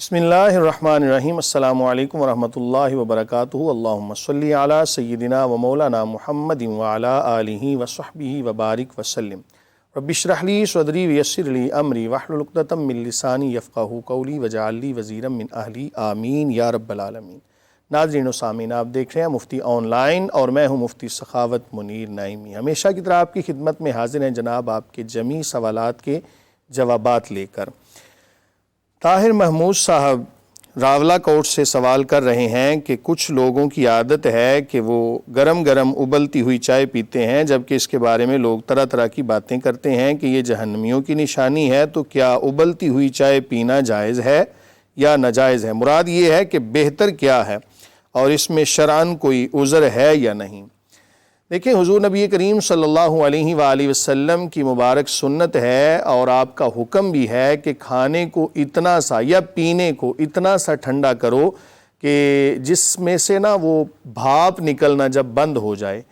بسم اللہ الرحمن الرحیم۔ السلام علیکم ورحمۃ اللہ وبرکاتہ۔ اللہم صلی علی سیدنا و مولانا محمد وعلی آلہ وصحبہ وبارک وسلم۔ رب اشرح لی صدری ویسر لی امری واحلل عقدۃ من لسانی یفقہوا قولی واجعل لی وزیرا من اہلی آمین یا رب العالمین۔ ناظرین و سامعین، آپ دیکھ رہے ہیں مفتی آن لائن اور میں ہوں مفتی سخاوت منیر نعیمی۔ ہمیشہ کی طرح آپ کی خدمت میں حاضر ہیں جناب آپ کے جمیع سوالات کے جوابات لے کر۔ طاہر محمود صاحب راولہ کوٹ سے سوال کر رہے ہیں کہ کچھ لوگوں کی عادت ہے کہ وہ گرم گرم ابلتی ہوئی چائے پیتے ہیں، جبکہ اس کے بارے میں لوگ طرح طرح کی باتیں کرتے ہیں کہ یہ جہنمیوں کی نشانی ہے، تو کیا ابلتی ہوئی چائے پینا جائز ہے یا ناجائز ہے؟ مراد یہ ہے کہ بہتر کیا ہے اور اس میں شرعاً کوئی عذر ہے یا نہیں؟ دیکھیں، حضور نبی کریم صلی اللہ علیہ وآلہ وسلم کی مبارک سنت ہے اور آپ کا حکم بھی ہے کہ کھانے کو اتنا سا یا پینے کو اتنا سا ٹھنڈا کرو کہ جس میں سے نا وہ بھاپ نکلنا جب بند ہو جائے۔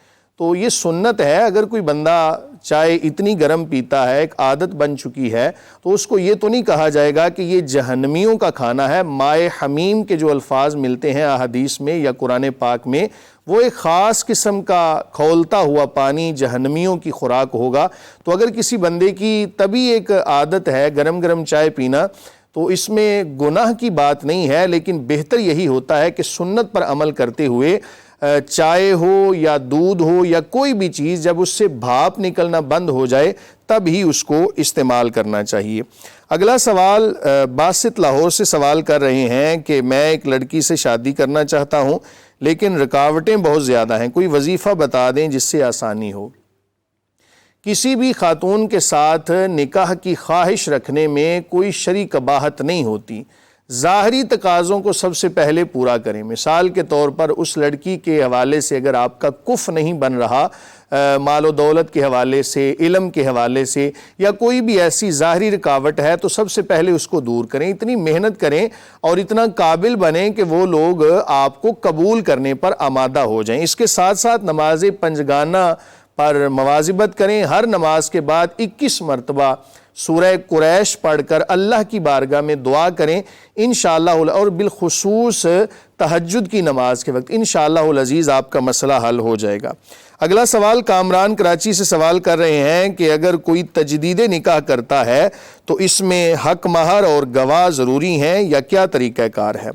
تو یہ سنت ہے۔ اگر کوئی بندہ چائے اتنی گرم پیتا ہے، ایک عادت بن چکی ہے، تو اس کو یہ تو نہیں کہا جائے گا کہ یہ جہنمیوں کا کھانا ہے۔ مائے حمیم کے جو الفاظ ملتے ہیں احادیث میں یا قرآن پاک میں، وہ ایک خاص قسم کا کھولتا ہوا پانی جہنمیوں کی خوراک ہوگا۔ تو اگر کسی بندے کی تبھی ایک عادت ہے گرم گرم چائے پینا، تو اس میں گناہ کی بات نہیں ہے، لیکن بہتر یہی ہوتا ہے کہ سنت پر عمل کرتے ہوئے چائے ہو یا دودھ ہو یا کوئی بھی چیز جب اس سے بھاپ نکلنا بند ہو جائے تب ہی اس کو استعمال کرنا چاہیے۔ اگلا سوال باسط لاہور سے سوال کر رہے ہیں کہ میں ایک لڑکی سے شادی کرنا چاہتا ہوں لیکن رکاوٹیں بہت زیادہ ہیں، کوئی وظیفہ بتا دیں جس سے آسانی ہو۔ کسی بھی خاتون کے ساتھ نکاح کی خواہش رکھنے میں کوئی شرعی قباحت نہیں ہوتی۔ ظاہری تقاضوں کو سب سے پہلے پورا کریں۔ مثال کے طور پر اس لڑکی کے حوالے سے اگر آپ کا کف نہیں بن رہا، مال و دولت کے حوالے سے، علم کے حوالے سے، یا کوئی بھی ایسی ظاہری رکاوٹ ہے تو سب سے پہلے اس کو دور کریں۔ اتنی محنت کریں اور اتنا قابل بنیں کہ وہ لوگ آپ کو قبول کرنے پر آمادہ ہو جائیں۔ اس کے ساتھ ساتھ نماز پنجگانہ پر مواظبت کریں۔ ہر نماز کے بعد 21 مرتبہ سورہ قریش پڑھ کر اللہ کی بارگاہ میں دعا کریں انشاءاللہ، اور بالخصوص تہجد کی نماز کے وقت انشاءاللہ العزیز آپ کا مسئلہ حل ہو جائے گا۔ اگلا سوال کامران کراچی سے سوال کر رہے ہیں کہ اگر کوئی تجدید نکاح کرتا ہے تو اس میں حق مہر اور گواہ ضروری ہیں یا کیا طریقہ کار ہے؟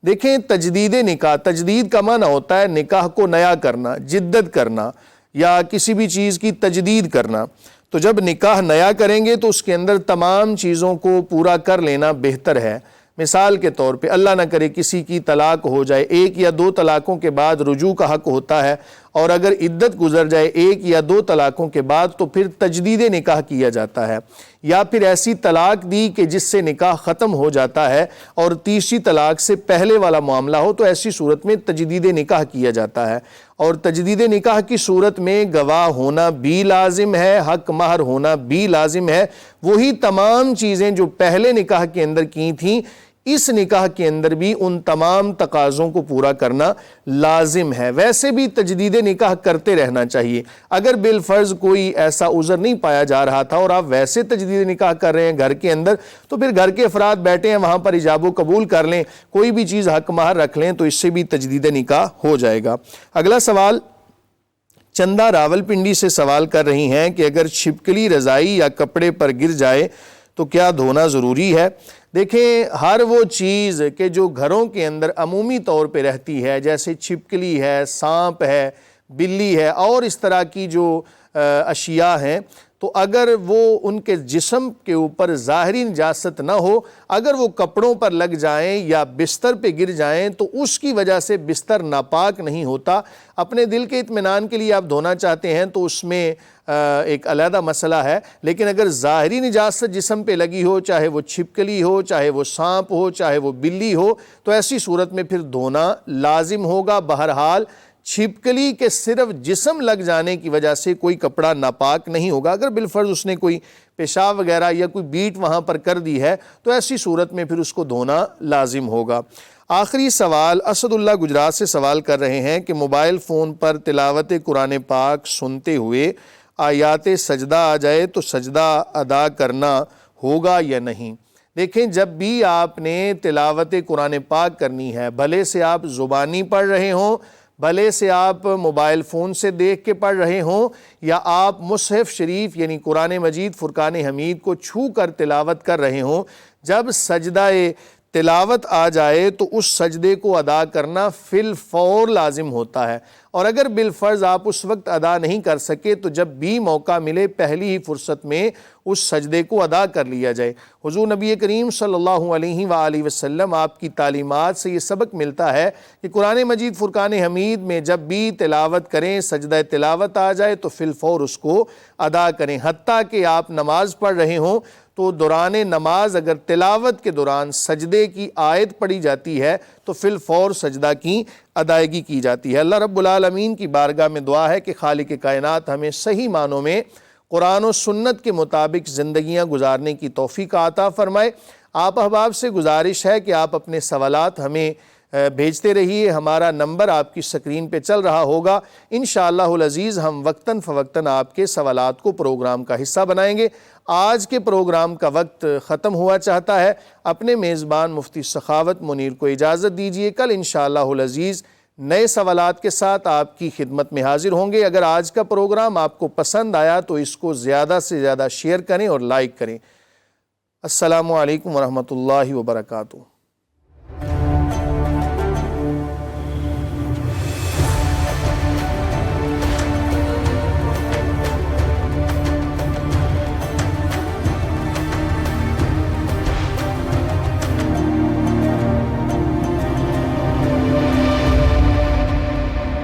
دیکھیں، تجدید نکاح، تجدید کا معنی ہوتا ہے نکاح کو نیا کرنا، جدت کرنا یا کسی بھی چیز کی تجدید کرنا۔ تو جب نکاح نیا کریں گے تو اس کے اندر تمام چیزوں کو پورا کر لینا بہتر ہے۔ مثال کے طور پہ اللہ نہ کرے کسی کی طلاق ہو جائے، 1 یا 2 طلاقوں کے بعد رجوع کا حق ہوتا ہے، اور اگر عدت گزر جائے 1 یا 2 طلاقوں کے بعد تو پھر تجدید نکاح کیا جاتا ہے، یا پھر ایسی طلاق دی کہ جس سے نکاح ختم ہو جاتا ہے اور تیسری طلاق سے پہلے والا معاملہ ہو، تو ایسی صورت میں تجدید نکاح کیا جاتا ہے۔ اور تجدید نکاح کی صورت میں گواہ ہونا بھی لازم ہے، حق مہر ہونا بھی لازم ہے۔ وہی تمام چیزیں جو پہلے نکاح کے اندر کی تھیں، اس نکاح کے اندر بھی ان تمام تقاضوں کو پورا کرنا لازم ہے۔ ویسے بھی تجدید نکاح کرتے رہنا چاہیے۔ اگر بالفرض کوئی ایسا عذر نہیں پایا جا رہا تھا اور آپ ویسے تجدید نکاح کر رہے ہیں گھر کے اندر، تو پھر گھر کے افراد بیٹھے ہیں وہاں پر ایجاب و قبول کر لیں، کوئی بھی چیز حق مہر رکھ لیں، تو اس سے بھی تجدید نکاح ہو جائے گا۔ اگلا سوال چندہ راولپنڈی سے سوال کر رہی ہیں کہ اگر چھپکلی رضائی یا کپڑے پر گر جائے تو کیا دھونا ضروری ہے؟ دیکھیں، ہر وہ چیز کہ جو گھروں کے اندر عمومی طور پہ رہتی ہے، جیسے چھپکلی ہے، سانپ ہے، بلی ہے اور اس طرح کی جو اشیاء ہیں، تو اگر وہ ان کے جسم کے اوپر ظاہری نجاست نہ ہو، اگر وہ کپڑوں پر لگ جائیں یا بستر پہ گر جائیں تو اس کی وجہ سے بستر ناپاک نہیں ہوتا۔ اپنے دل کے اطمینان کے لیے آپ دھونا چاہتے ہیں تو اس میں ایک علیحدہ مسئلہ ہے، لیکن اگر ظاہری نجاست جسم پہ لگی ہو، چاہے وہ چھپکلی ہو، چاہے وہ سانپ ہو، چاہے وہ بلی ہو، تو ایسی صورت میں پھر دھونا لازم ہوگا۔ بہرحال چھپکلی کے صرف جسم لگ جانے کی وجہ سے کوئی کپڑا ناپاک نہیں ہوگا۔ اگر بالفرض اس نے کوئی پیشاب وغیرہ یا کوئی بیٹ وہاں پر کر دی ہے تو ایسی صورت میں پھر اس کو دھونا لازم ہوگا۔ آخری سوال اسد اللہ گجرات سے سوال کر رہے ہیں کہ موبائل فون پر تلاوت قرآن پاک سنتے ہوئے آیات سجدہ آ جائے تو سجدہ ادا کرنا ہوگا یا نہیں؟ دیکھیں جب بھی آپ نے تلاوت قرآن پاک کرنی ہے، بھلے سے آپ زبانی پڑھ رہے ہوں، بھلے سے آپ موبائل فون سے دیکھ کے پڑھ رہے ہوں، یا آپ مصحف شریف یعنی قرآن مجید فرقان حمید کو چھو کر تلاوت کر رہے ہوں، جب سجدہ تلاوت آ جائے تو اس سجدے کو ادا کرنا فی الفور لازم ہوتا ہے، اور اگر بالفرض آپ اس وقت ادا نہیں کر سکے تو جب بھی موقع ملے پہلی ہی فرصت میں اس سجدے کو ادا کر لیا جائے۔ حضور نبی کریم صلی اللہ علیہ وآلہ وسلم آپ کی تعلیمات سے یہ سبق ملتا ہے کہ قرآن مجید فرقان حمید میں جب بھی تلاوت کریں، سجدہ تلاوت آ جائے تو فی الفور اس کو ادا کریں، حتیٰ کہ آپ نماز پڑھ رہے ہوں تو دوران نماز اگر تلاوت کے دوران سجدے کی آیت پڑھی جاتی ہے تو فی الفور سجدہ کی ادائیگی کی جاتی ہے۔ اللہ رب العالمین کی بارگاہ میں دعا ہے کہ خالق کائنات ہمیں صحیح معنوں میں قرآن و سنت کے مطابق زندگیاں گزارنے کی توفیق عطا فرمائے۔ آپ احباب سے گزارش ہے کہ آپ اپنے سوالات ہمیں بھیجتے رہیے، ہمارا نمبر آپ کی سکرین پہ چل رہا ہوگا، انشاءاللہ العزیز ہم وقتاً فوقتاً آپ کے سوالات کو پروگرام کا حصہ بنائیں گے۔ آج کے پروگرام کا وقت ختم ہوا چاہتا ہے، اپنے میزبان مفتی سخاوت منیر کو اجازت دیجیے، کل انشاءاللہ العزیز نئے سوالات کے ساتھ آپ کی خدمت میں حاضر ہوں گے۔ اگر آج کا پروگرام آپ کو پسند آیا تو اس کو زیادہ سے زیادہ شیئر کریں اور لائک کریں۔ السلام علیکم ورحمۃ اللہ وبرکاتہ۔